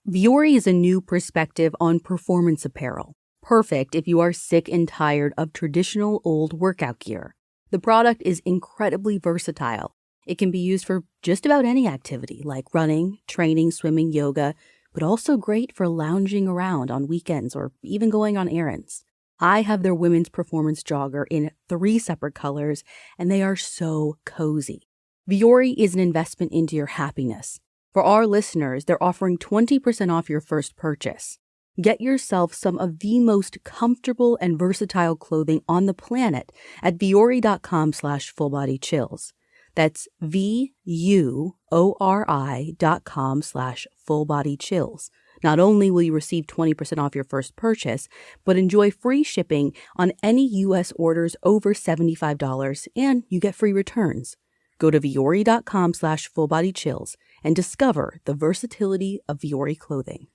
Vuori is a new perspective on performance apparel. Perfect if you are sick and tired of traditional old workout gear. The product is incredibly versatile. It can be used for just about any activity like running, training, swimming, yoga, but also great for lounging around on weekends or even going on errands. I have their women's performance jogger in 3 separate colors, and they are so cozy. Vuori is an investment into your happiness. For our listeners, they're offering 20% off your first purchase. Get yourself some of the most comfortable and versatile clothing on the planet at vuori.com/fullbodychills. That's VUORI.com/fullbodychills. Not only will you receive 20% off your first purchase, but enjoy free shipping on any U.S. orders over $75, and you get free returns. Go to vuori.com/fullbodychills and discover the versatility of Vuori clothing.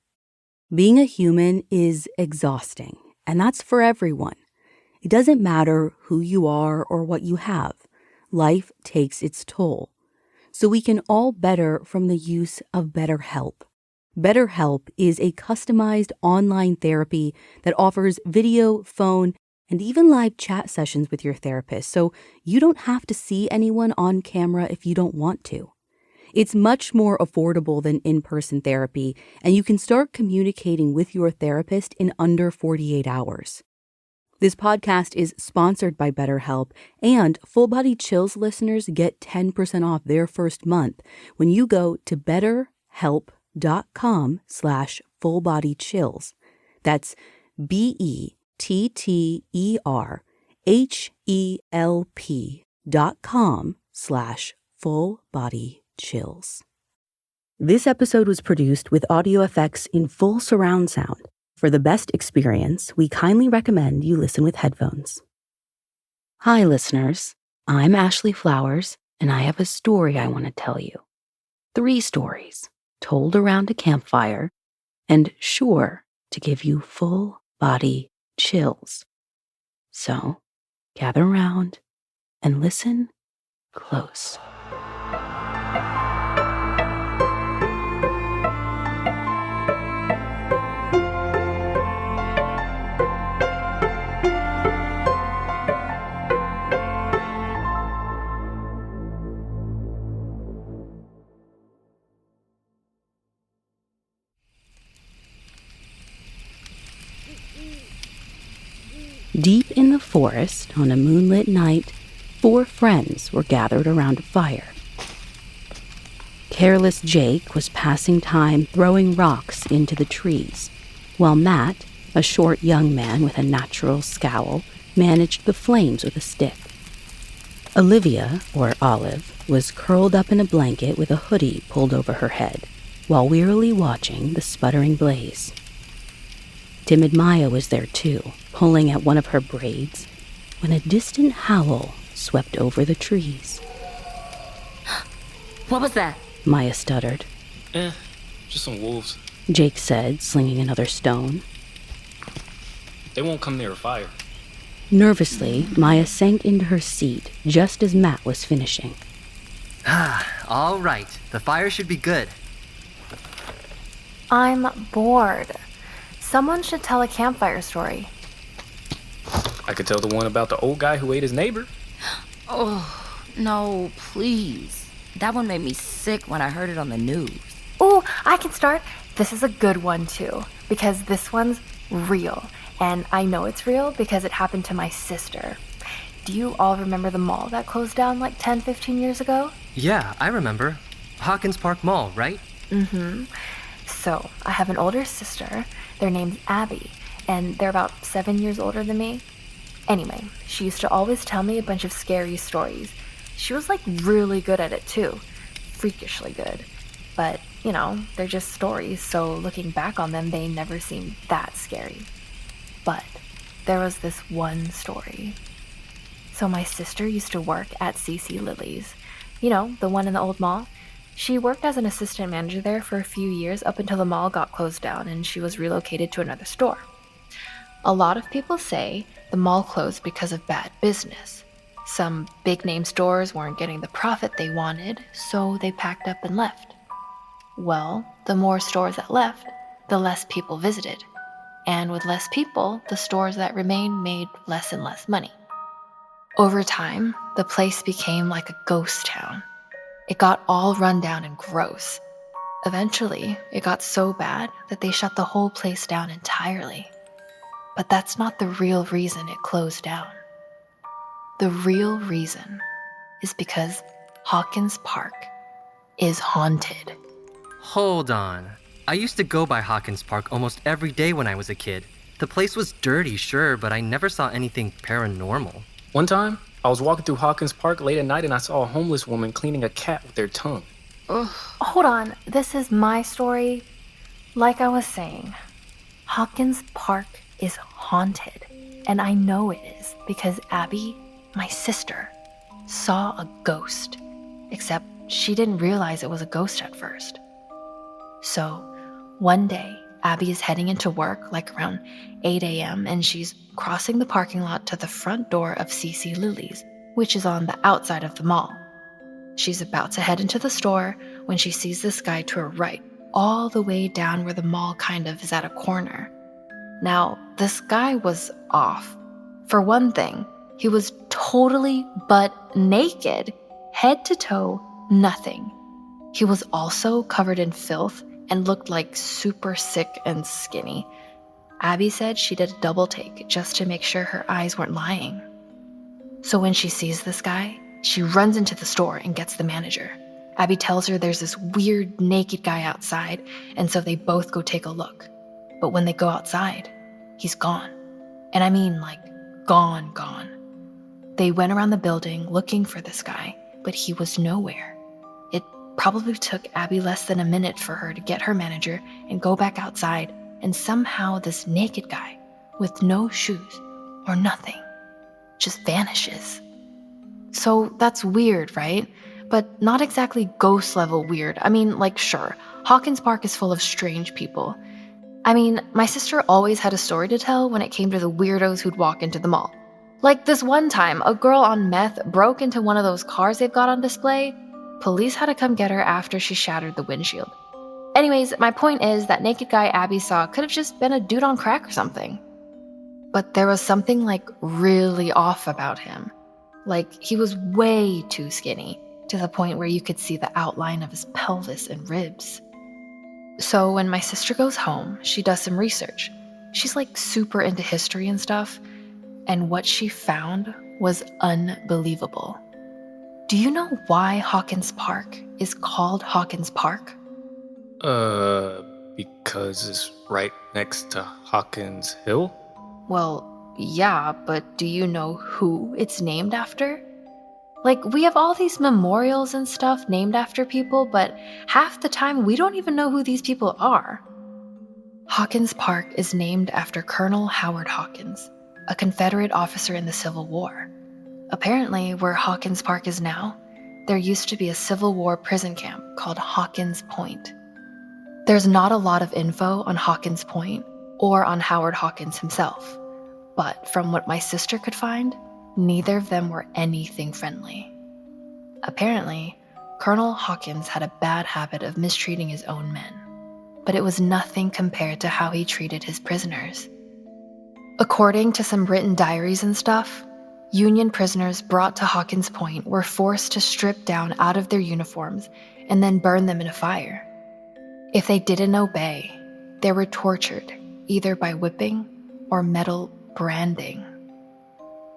Being a human is exhausting, and that's for everyone. It doesn't matter who you are or what you have. Life takes its toll. So we can all better from the use of BetterHelp. BetterHelp is a customized online therapy that offers video, phone, and even live chat sessions with your therapist, so you don't have to see anyone on camera if you don't want to. It's much more affordable than in-person therapy, and you can start communicating with your therapist in under 48 hours. This podcast is sponsored by BetterHelp, and Full Body Chills listeners get 10% off their first month when you go to betterhelp.com/fullbodychills. That's BetterHelp.com/fullbodychills. This episode was produced with audio effects in full surround sound. For the best experience, we kindly recommend you listen with headphones. Hi, listeners. I'm Ashley Flowers, and I have a story I want to tell you. 3 stories told around a campfire and sure to give you full body chills. So, gather around and listen close. Deep in the forest, on a moonlit night, 4 friends were gathered around a fire. Careless Jake was passing time throwing rocks into the trees, while Matt, a short young man with a natural scowl, managed the flames with a stick. Olivia, or Olive, was curled up in a blanket with a hoodie pulled over her head, while wearily watching the sputtering blaze. Timid Maya was there too, pulling at one of her braids, when a distant howl swept over the trees. What was that? Maya stuttered. Just some wolves. Jake said, slinging another stone. They won't come near a fire. Nervously, Maya sank into her seat just as Matt was finishing. All right. The fire should be good. I'm bored. Someone should tell a campfire story. I could tell the one about the old guy who ate his neighbor. Oh, no, please. That one made me sick when I heard it on the news. Oh, I can start. This is a good one too, because this one's real. And I know it's real because it happened to my sister. Do you all remember the mall that closed down like 10, 15 years ago? Yeah, I remember. Hawkins Park Mall, right? Mm-hmm. So, I have an older sister. Their name's Abby, and they're about 7 years older than me. Anyway, she used to always tell me a bunch of scary stories. She was like really good at it too. Freakishly good. But, you know, they're just stories, so looking back on them, they never seemed that scary. But there was this one story. So my sister used to work at 878cce. You know, the one in the old mall. She worked as an assistant manager there for a few years up until the mall got closed down and she was relocated to another store. A lot of people say the mall closed because of bad business. Some big-name stores weren't getting the profit they wanted, so they packed up and left. Well, the more stores that left, the less people visited. And with less people, the stores that remained made less and less money. Over time, the place became like a ghost town. It got all run down and gross. Eventually, it got so bad that they shut the whole place down entirely. But that's not the real reason it closed down. The real reason is because Hawkins Park is haunted. Hold on. I used to go by Hawkins Park almost every day when I was a kid. The place was dirty, sure, but I never saw anything paranormal. One time, I was walking through Hawkins Park late at night and I saw a homeless woman cleaning a cat with their tongue. Ugh. Hold on, this is my story. Like I was saying, Hawkins Park is haunted. And I know it is because Abby, my sister, saw a ghost. Except she didn't realize it was a ghost at first. So, one day, Abby is heading into work like around 8 a.m. and she's crossing the parking lot to the front door of CC Lily's, which is on the outside of the mall. She's about to head into the store when she sees this guy to her right, all the way down where the mall kind of is at a corner. Now, this guy was off. For one thing, he was totally butt naked, head to toe, nothing. He was also covered in filth and looked like super sick and skinny. Abby said she did a double take just to make sure her eyes weren't lying. So when she sees this guy, she runs into the store and gets the manager. Abby tells her there's this weird naked guy outside, and so they both go take a look. But when they go outside, he's gone. And I mean like gone. They went around the building looking for this guy, but he was nowhere. It probably took Abby less than a minute for her to get her manager and go back outside, and somehow this naked guy, with no shoes or nothing, just vanishes. So that's weird, right? But not exactly ghost level weird. I mean, like, sure, Hawkins Park is full of strange people. I mean, my sister always had a story to tell when it came to the weirdos who'd walk into the mall. Like this one time, a girl on meth broke into one of those cars they've got on display. Police had to come get her after she shattered the windshield. Anyways, my point is that naked guy Abby saw could have just been a dude on crack or something. But there was something like really off about him. Like he was way too skinny, to the point where you could see the outline of his pelvis and ribs. So when my sister goes home, she does some research. She's like super into history and stuff, and what she found was unbelievable. Do you know why Hawkins Park is called Hawkins Park? Because it's right next to Hawkins Hill? Well, yeah, but do you know who it's named after? Like, we have all these memorials and stuff named after people, but half the time we don't even know who these people are. Hawkins Park is named after Colonel Howard Hawkins, a Confederate officer in the Civil War. Apparently, where Hawkins Park is now, there used to be a Civil War prison camp called Hawkins Point. There's not a lot of info on Hawkins Point or on Howard Hawkins himself, but from what my sister could find, neither of them were anything friendly. Apparently, Colonel Hawkins had a bad habit of mistreating his own men, but it was nothing compared to how he treated his prisoners. According to some written diaries and stuff, Union prisoners brought to Hawkins Point were forced to strip down out of their uniforms and then burn them in a fire. If they didn't obey, they were tortured, either by whipping or metal branding.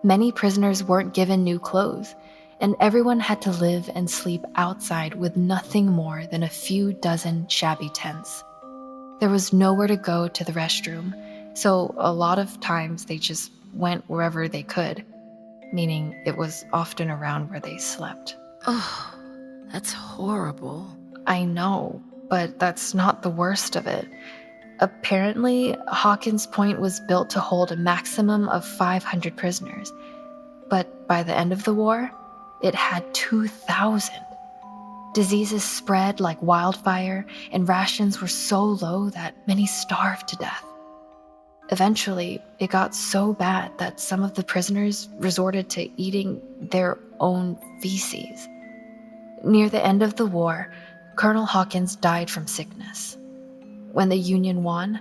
Many prisoners weren't given new clothes, and everyone had to live and sleep outside with nothing more than a few dozen shabby tents. There was nowhere to go to the restroom, so a lot of times they just went wherever they could, meaning it was often around where they slept. Oh, that's horrible. I know, but that's not the worst of it. Apparently, Hawkins Point was built to hold a maximum of 500 prisoners, but by the end of the war, it had 2,000. Diseases spread like wildfire, and rations were so low that many starved to death. Eventually, it got so bad that some of the prisoners resorted to eating their own feces. Near the end of the war, Colonel Hawkins died from sickness. when the Union won,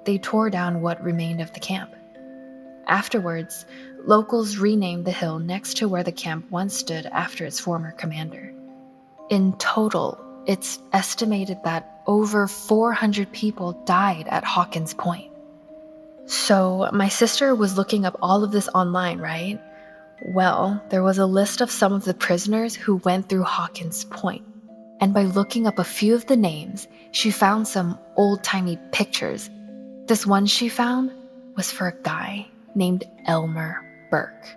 they tore down what remained of the camp. Afterwards, locals renamed the hill next to where the camp once stood after its former commander. In total, it's estimated that over 400 people died at Hawkins Point. So my sister was looking up all of this online, right? Well, there was a list of some of the prisoners who went through Hawkins Point. And by looking up a few of the names, she found some old-timey pictures. This one she found was for a guy named Elmer Burke.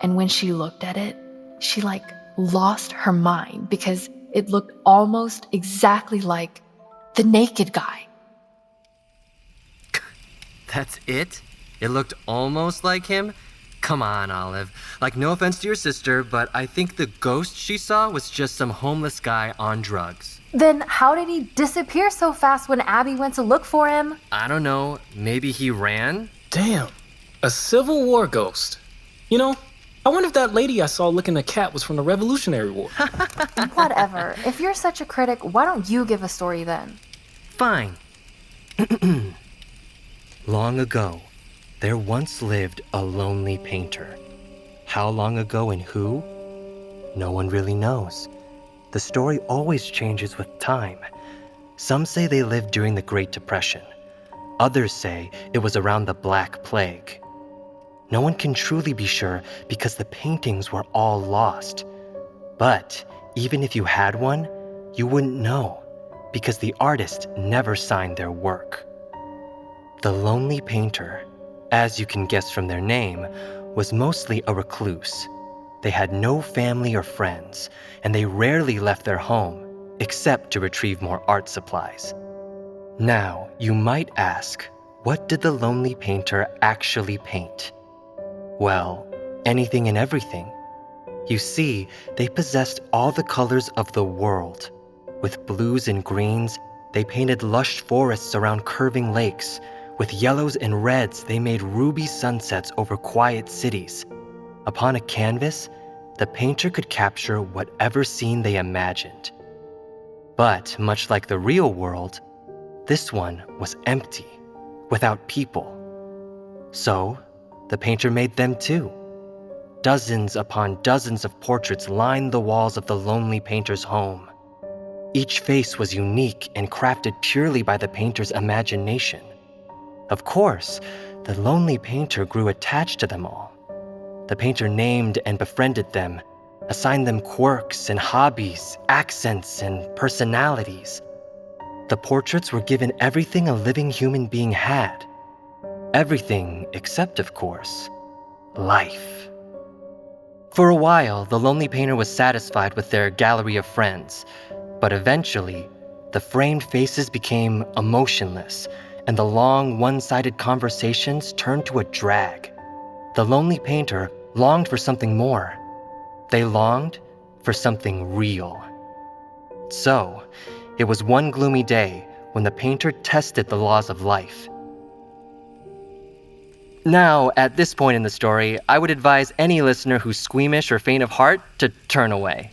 And when she looked at it, she lost her mind because it looked almost exactly like the naked guy. That's it? It looked almost like him? Come on, Olive. No offense to your sister, but I think the ghost she saw was just some homeless guy on drugs. Then how did he disappear so fast when Abby went to look for him? I don't know. Maybe he ran? Damn, a Civil War ghost. I wonder if that lady I saw licking a cat was from the Revolutionary War. Whatever. If you're such a critic, why don't you give a story then? Fine. Long ago, there once lived a lonely painter. How long ago and who? No one really knows. The story always changes with time. Some say they lived during the Great Depression. Others say it was around the Black Plague. No one can truly be sure because the paintings were all lost. But even if you had one, you wouldn't know because the artist never signed their work. The lonely painter, as you can guess from their name, was mostly a recluse. They had no family or friends, and they rarely left their home, except to retrieve more art supplies. Now, you might ask, what did the lonely painter actually paint? Well, anything and everything. You see, they possessed all the colors of the world. With blues and greens, they painted lush forests around curving lakes. With yellows and reds, they made ruby sunsets over quiet cities. Upon a canvas, the painter could capture whatever scene they imagined. But much like the real world, this one was empty, without people. So, the painter made them too. Dozens upon dozens of portraits lined the walls of the lonely painter's home. Each face was unique and crafted purely by the painter's imagination. Of course, the lonely painter grew attached to them all. The painter named and befriended them, assigned them quirks and hobbies, accents and personalities. The portraits were given everything a living human being had. Everything except, of course, life. For a while, the lonely painter was satisfied with their gallery of friends, but eventually, the framed faces became emotionless, and the long, one-sided conversations turned to a drag. The lonely painter longed for something more. They longed for something real. So, it was one gloomy day when the painter tested the laws of life. Now, at this point in the story, I would advise any listener who's squeamish or faint of heart to turn away.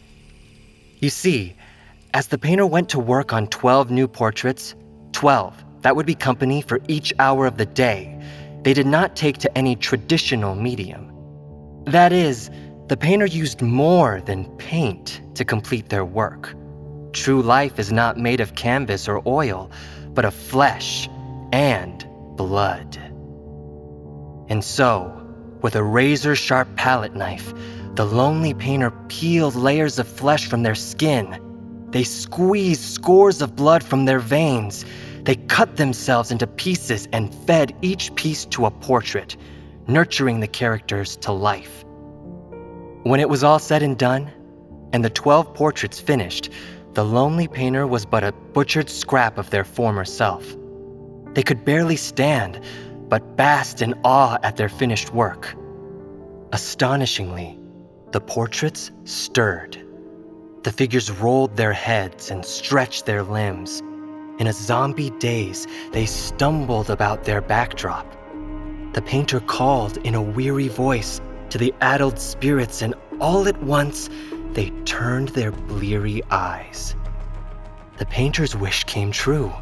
You see, as the painter went to work on 12 new portraits, 12, that would be company for each hour of the day, they did not take to any traditional medium. That is, the painter used more than paint to complete their work. True life is not made of canvas or oil, but of flesh and blood. And so, with a razor-sharp palette knife, the lonely painter peeled layers of flesh from their skin. They squeezed scores of blood from their veins. They cut themselves into pieces and fed each piece to a portrait, nurturing the characters to life. When it was all said and done, and the 12 portraits finished, the lonely painter was but a butchered scrap of their former self. They could barely stand, but basked in awe at their finished work. Astonishingly, the portraits stirred. The figures rolled their heads and stretched their limbs. In a zombie daze, they stumbled about their backdrop. The painter called in a weary voice to the addled spirits, and all at once, they turned their bleary eyes. The painter's wish came true.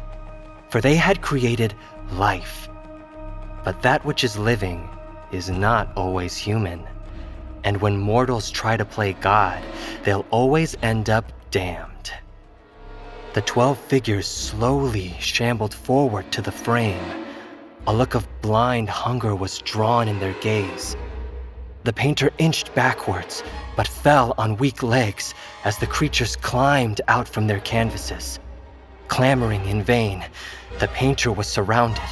for they had created life. But that which is living is not always human. And when mortals try to play God, they'll always end up damned. The 12 figures slowly shambled forward to the frame. A look of blind hunger was drawn in their gaze. The painter inched backwards, but fell on weak legs as the creatures climbed out from their canvases. Clamoring in vain, the painter was surrounded,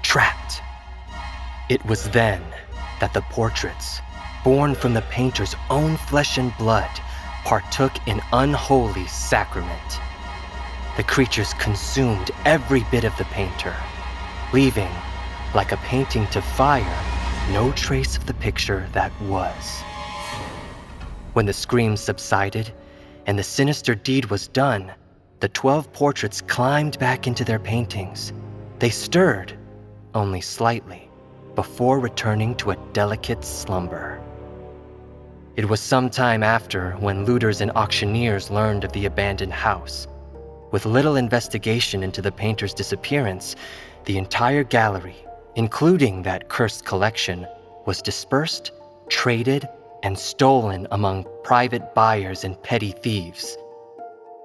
trapped. It was then that the portraits, born from the painter's own flesh and blood, partook in unholy sacrament. The creatures consumed every bit of the painter, leaving, like a painting to fire, no trace of the picture that was. When the screams subsided and the sinister deed was done, the 12 portraits climbed back into their paintings. They stirred, only slightly, before returning to a delicate slumber. It was some time after when looters and auctioneers learned of the abandoned house. With little investigation into the painter's disappearance, the entire gallery, including that cursed collection, was dispersed, traded, and stolen among private buyers and petty thieves.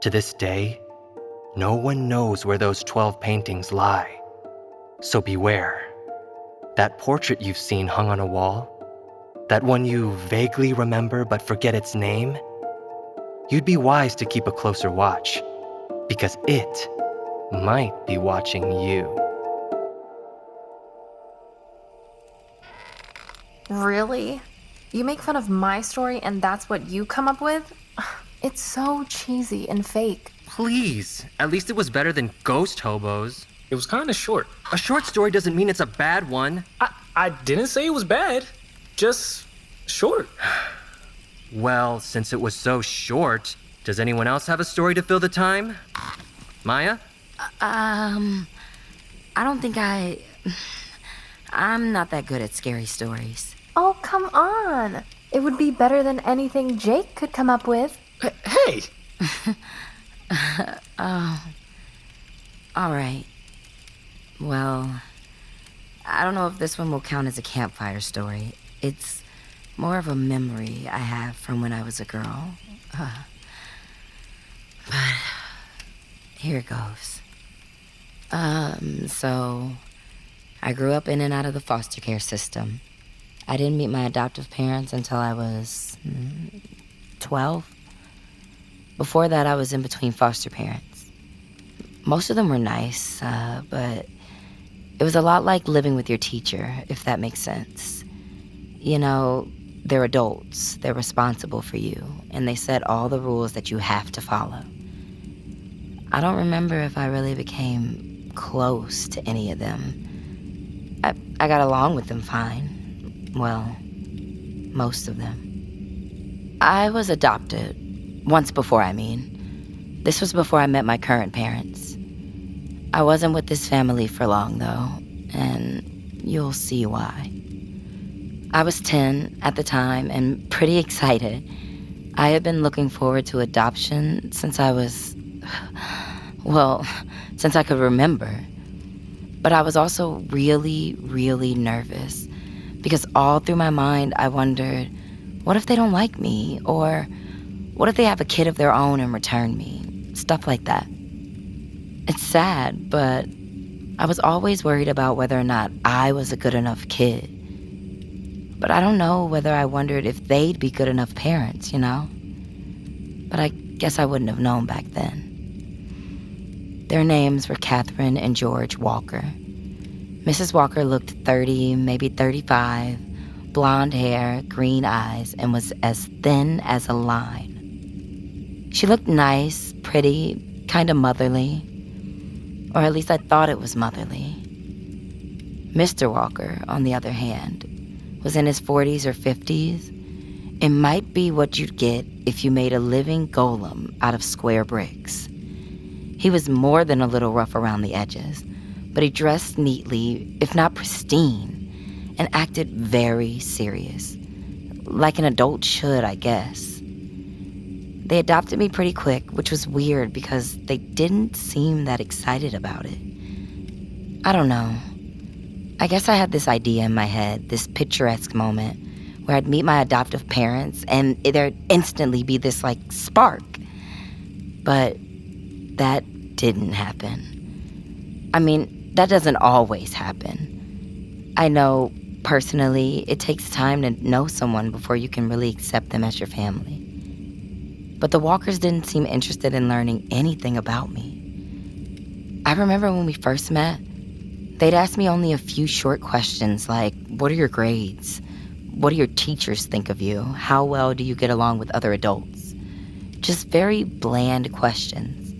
To this day, no one knows where those 12 paintings lie. So beware. That portrait you've seen hung on a wall, that one you vaguely remember but forget its name, you'd be wise to keep a closer watch, because it might be watching you. Really? You make fun of my story and that's what you come up with? It's so cheesy and fake. Please, at least it was better than Ghost Hobos. It was kind of short. A short story doesn't mean it's a bad one. I didn't say it was bad, just short. Well, since it was so short, does anyone else have a story to fill the time? Maya? I don't think I'm not that good at scary stories. Oh, come on. It would be better than anything Jake could come up with. Hey! All right. Well, I don't know if this one will count as a campfire story. It's more of a memory I have from when I was a girl. But here it goes. So I grew up in and out of the foster care system. I didn't meet my adoptive parents until I was 12. Before that, I was in between foster parents. Most of them were nice, but it was a lot like living with your teacher, if that makes sense. You know, they're adults, they're responsible for you, and they set all the rules that you have to follow. I don't remember if I really became close to any of them. I got along with them fine. Well, most of them. I was adopted. Once before, I mean. This was before I met my current parents. I wasn't with this family for long, though, and you'll see why. I was 10 at the time and pretty excited. I had been looking forward to adoption since I was, well, since I could remember. But I was also really, really nervous because all through my mind I wondered, what if they don't like me? Or what if they have a kid of their own and return me? Stuff like that. It's sad, but I was always worried about whether or not I was a good enough kid. But I don't know whether I wondered if they'd be good enough parents, you know? But I guess I wouldn't have known back then. Their names were Catherine and George Walker. Mrs. Walker looked 30, maybe 35, blonde hair, green eyes, and was as thin as a line. She looked nice, pretty, kind of motherly. Or at least I thought it was motherly. Mr. Walker, on the other hand, was in his 40s or 50s. It might be what you'd get if you made a living golem out of square bricks. He was more than a little rough around the edges, but he dressed neatly, if not pristine, and acted very serious. Like an adult should, I guess. They adopted me pretty quick, which was weird because they didn't seem that excited about it. I don't know. I guess I had this idea in my head, this picturesque moment, where I'd meet my adoptive parents and there'd instantly be this, spark. But that didn't happen. I mean, that doesn't always happen. I know, personally, it takes time to know someone before you can really accept them as your family. But the Walkers didn't seem interested in learning anything about me. I remember when we first met, they'd ask me only a few short questions like, what are your grades? What do your teachers think of you? How well do you get along with other adults? Just very bland questions.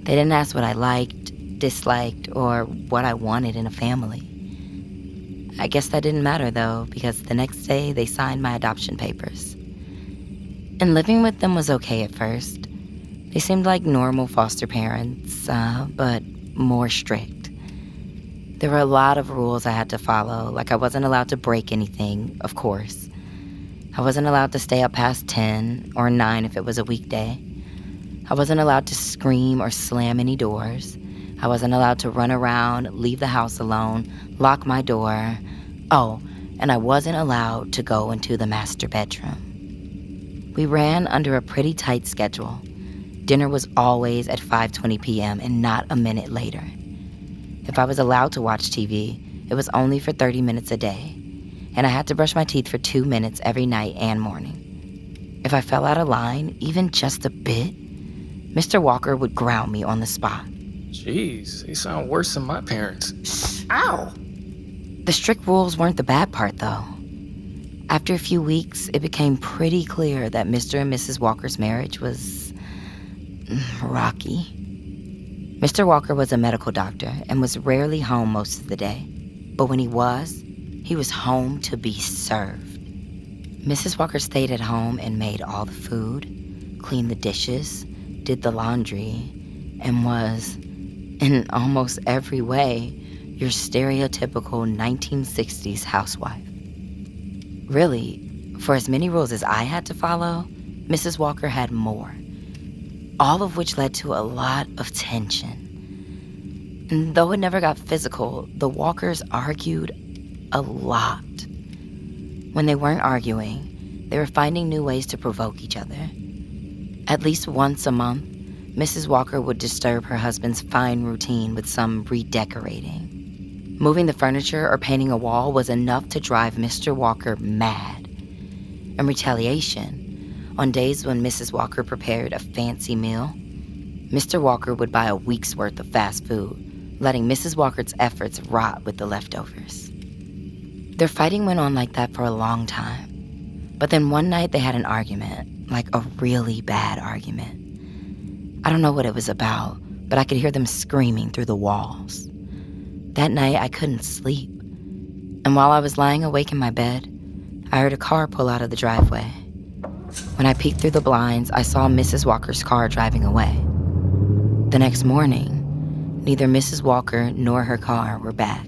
They didn't ask what I liked, disliked, or what I wanted in a family. I guess that didn't matter, though, because the next day they signed my adoption papers. And living with them was okay at first. They seemed like normal foster parents, but more strict. There were a lot of rules I had to follow, like I wasn't allowed to break anything, of course. I wasn't allowed to stay up past 10 or 9 if it was a weekday. I wasn't allowed to scream or slam any doors. I wasn't allowed to run around, leave the house alone, lock my door. Oh, and I wasn't allowed to go into the master bedroom. We ran under a pretty tight schedule. Dinner was always at 5:20 p.m. and not a minute later. If I was allowed to watch TV, it was only for 30 minutes a day, and I had to brush my teeth for 2 minutes every night and morning. If I fell out of line, even just a bit, Mr. Walker would ground me on the spot. Jeez, they sound worse than my parents. Ow! The strict rules weren't the bad part, though. After a few weeks, it became pretty clear that Mr. and Mrs. Walker's marriage was rocky. Mr. Walker was a medical doctor and was rarely home most of the day. But when he was home to be served. Mrs. Walker stayed at home and made all the food, cleaned the dishes, did the laundry, and was, in almost every way, your stereotypical 1960s housewife. Really, for as many rules as I had to follow, Mrs. Walker had more, all of which led to a lot of tension. And though it never got physical, the Walkers argued a lot. When they weren't arguing, they were finding new ways to provoke each other. At least once a month, Mrs. Walker would disturb her husband's fine routine with some redecorating. Moving the furniture or painting a wall was enough to drive Mr. Walker mad. In retaliation, on days when Mrs. Walker prepared a fancy meal, Mr. Walker would buy a week's worth of fast food, letting Mrs. Walker's efforts rot with the leftovers. Their fighting went on like that for a long time. But then one night they had an argument, like a really bad argument. I don't know what it was about, but I could hear them screaming through the walls. That night, I couldn't sleep. And while I was lying awake in my bed, I heard a car pull out of the driveway. When I peeked through the blinds, I saw Mrs. Walker's car driving away. The next morning, neither Mrs. Walker nor her car were back.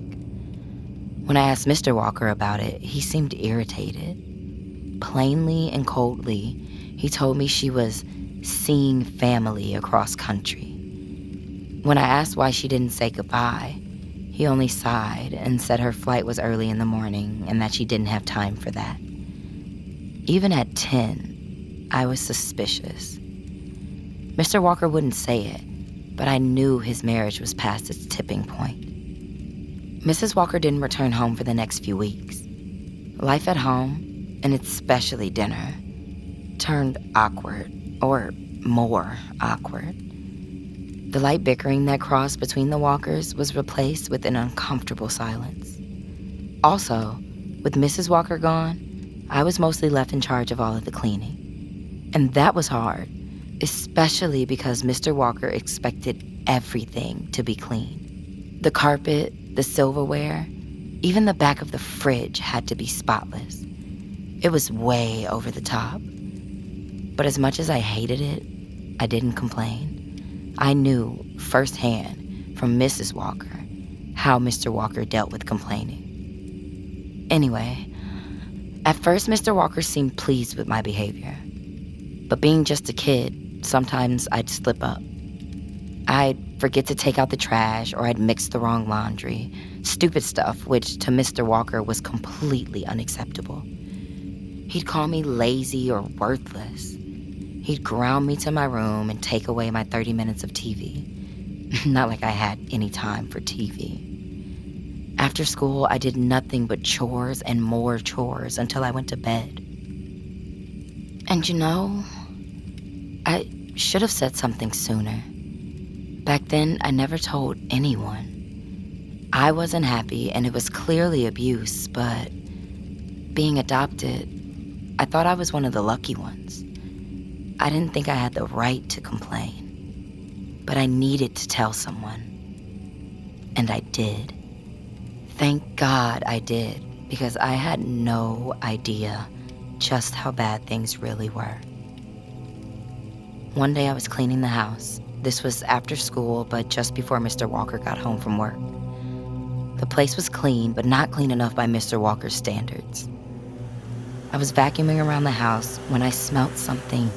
When I asked Mr. Walker about it, he seemed irritated. Plainly and coldly, he told me she was seeing family across country. When I asked why she didn't say goodbye, he only sighed and said her flight was early in the morning and that she didn't have time for that. Even at 10, I was suspicious. Mr. Walker wouldn't say it, but I knew his marriage was past its tipping point. Mrs. Walker didn't return home for the next few weeks. Life at home, and especially dinner, turned awkward, or more awkward. The light bickering that crossed between the Walkers was replaced with an uncomfortable silence. Also, with Mrs. Walker gone, I was mostly left in charge of all of the cleaning. And that was hard, especially because Mr. Walker expected everything to be clean. The carpet, the silverware, even the back of the fridge had to be spotless. It was way over the top. But as much as I hated it, I didn't complain. I knew firsthand from Mrs. Walker how Mr. Walker dealt with complaining. Anyway, at first Mr. Walker seemed pleased with my behavior. But being just a kid, sometimes I'd slip up. I'd forget to take out the trash, or I'd mix the wrong laundry. Stupid stuff, which to Mr. Walker was completely unacceptable. He'd call me lazy or worthless. He'd ground me to my room and take away my 30 minutes of TV. Not like I had any time for TV. After school, I did nothing but chores and more chores until I went to bed. And you know, I should have said something sooner. Back then, I never told anyone. I wasn't happy, and it was clearly abuse, but being adopted, I thought I was one of the lucky ones. I didn't think I had the right to complain, but I needed to tell someone. And I did. Thank God I did, because I had no idea just how bad things really were. One day I was cleaning the house. This was after school, but just before Mr. Walker got home from work. The place was clean, but not clean enough by Mr. Walker's standards. I was vacuuming around the house when I smelled something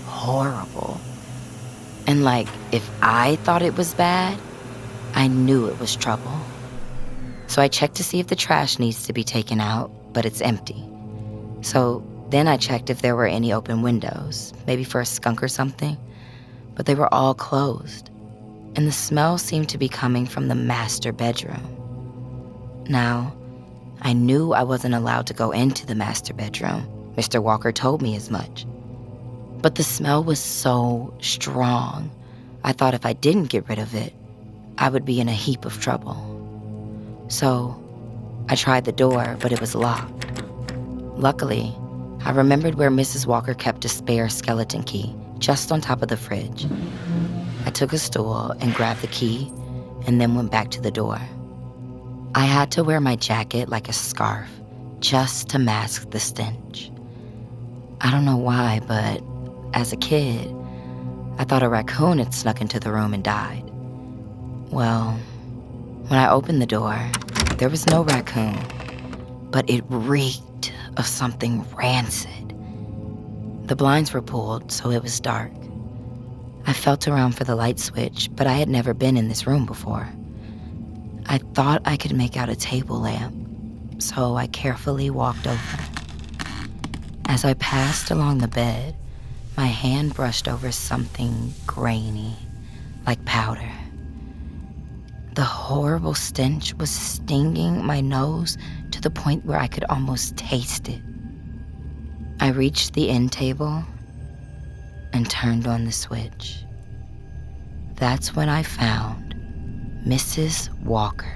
horrible. And like, if I thought it was bad, I knew it was trouble. So I checked to see if the trash needs to be taken out, but it's empty. So then I checked if there were any open windows, maybe for a skunk or something, but they were all closed. And the smell seemed to be coming from the master bedroom. Now, I knew I wasn't allowed to go into the master bedroom. Mr. Walker told me as much. But the smell was so strong, I thought if I didn't get rid of it, I would be in a heap of trouble. So I tried the door, but it was locked. Luckily, I remembered where Mrs. Walker kept a spare skeleton key, just on top of the fridge. I took a stool and grabbed the key, and then went back to the door. I had to wear my jacket like a scarf, just to mask the stench. I don't know why, but as a kid, I thought a raccoon had snuck into the room and died. Well, when I opened the door, there was no raccoon, but it reeked of something rancid. The blinds were pulled, so it was dark. I felt around for the light switch, but I had never been in this room before. I thought I could make out a table lamp, so I carefully walked over. As I passed along the bed, my hand brushed over something grainy, like powder. The horrible stench was stinging my nose to the point where I could almost taste it. I reached the end table and turned on the switch. That's when I found Mrs. Walker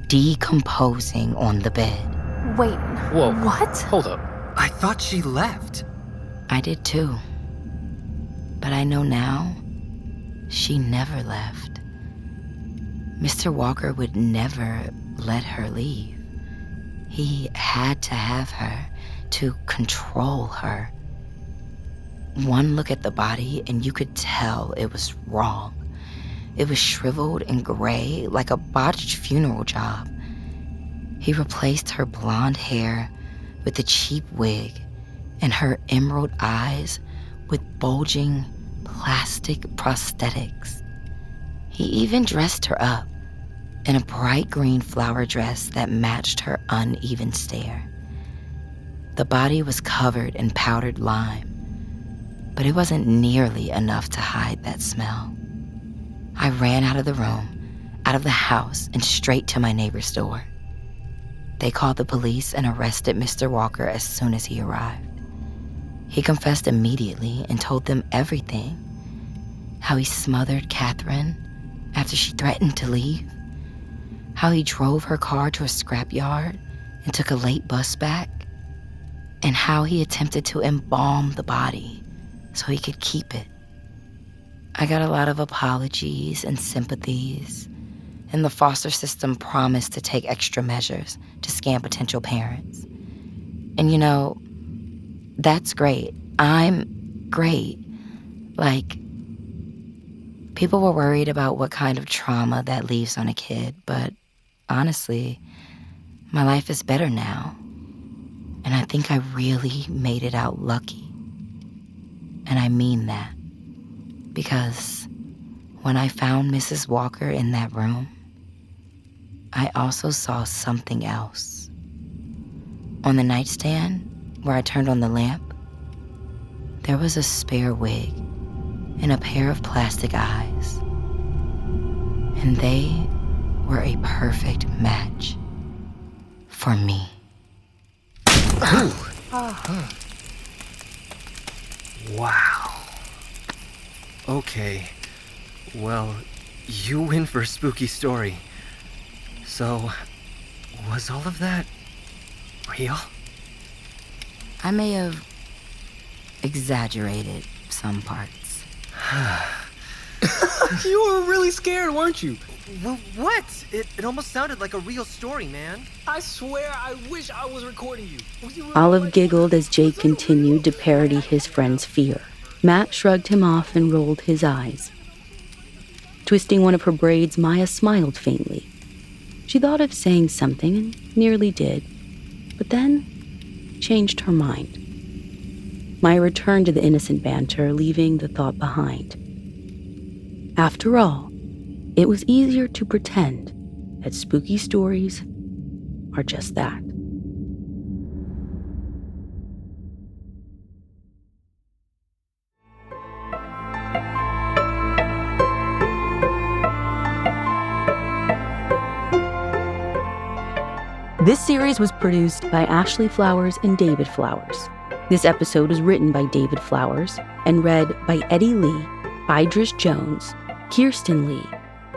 decomposing on the bed. Wait, Whoa. what? Hold up. I thought she left. I did too. But I know now, she never left. Mr. Walker would never let her leave. He had to have her to control her. One look at the body and you could tell it was wrong. It was shriveled and gray like a botched funeral job. He replaced her blonde hair with a cheap wig and her emerald eyes with bulging plastic prosthetics. He even dressed her up in a bright green flower dress that matched her uneven stare. The body was covered in powdered lime, but it wasn't nearly enough to hide that smell. I ran out of the room, out of the house, and straight to my neighbor's door. They called the police and arrested Mr. Walker as soon as he arrived. He confessed immediately and told them everything. How he smothered Catherine after she threatened to leave. How he drove her car to a scrapyard and took a late bus back. And how he attempted to embalm the body so he could keep it. I got a lot of apologies and sympathies, and the foster system promised to take extra measures to scam potential parents. And you know, that's great. I'm great. Like, people were worried about what kind of trauma that leaves on a kid, but honestly, my life is better now. And I think I really made it out lucky. And I mean that. Because when I found Mrs. Walker in that room, I also saw something else. On the nightstand, where I turned on the lamp, there was a spare wig and a pair of plastic eyes. And they were a perfect match for me. Wow. Okay. Well, you win for a spooky story. So, was all of that real? I may have exaggerated some parts. You were really scared, weren't you? Well, what? It almost sounded like a real story, man. I swear I wish I was recording you. Olive giggled as Jake continued to parody his friend's fear. Matt shrugged him off and rolled his eyes. Twisting one of her braids, Maya smiled faintly. She thought of saying something and nearly did, but then changed her mind. Maya returned to the innocent banter, leaving the thought behind. After all, it was easier to pretend that spooky stories are just that. This series was produced by Ashley Flowers and David Flowers. This episode was written by David Flowers and read by Eddie Lee, Idris Jones, Kirsten Lee,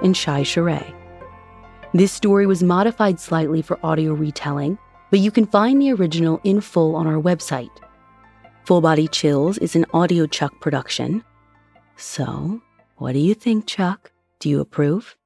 and Shai Sheree. This story was modified slightly for audio retelling, but you can find the original in full on our website. Full Body Chills is an Audio Chuck production. So, what do you think, Chuck? Do you approve?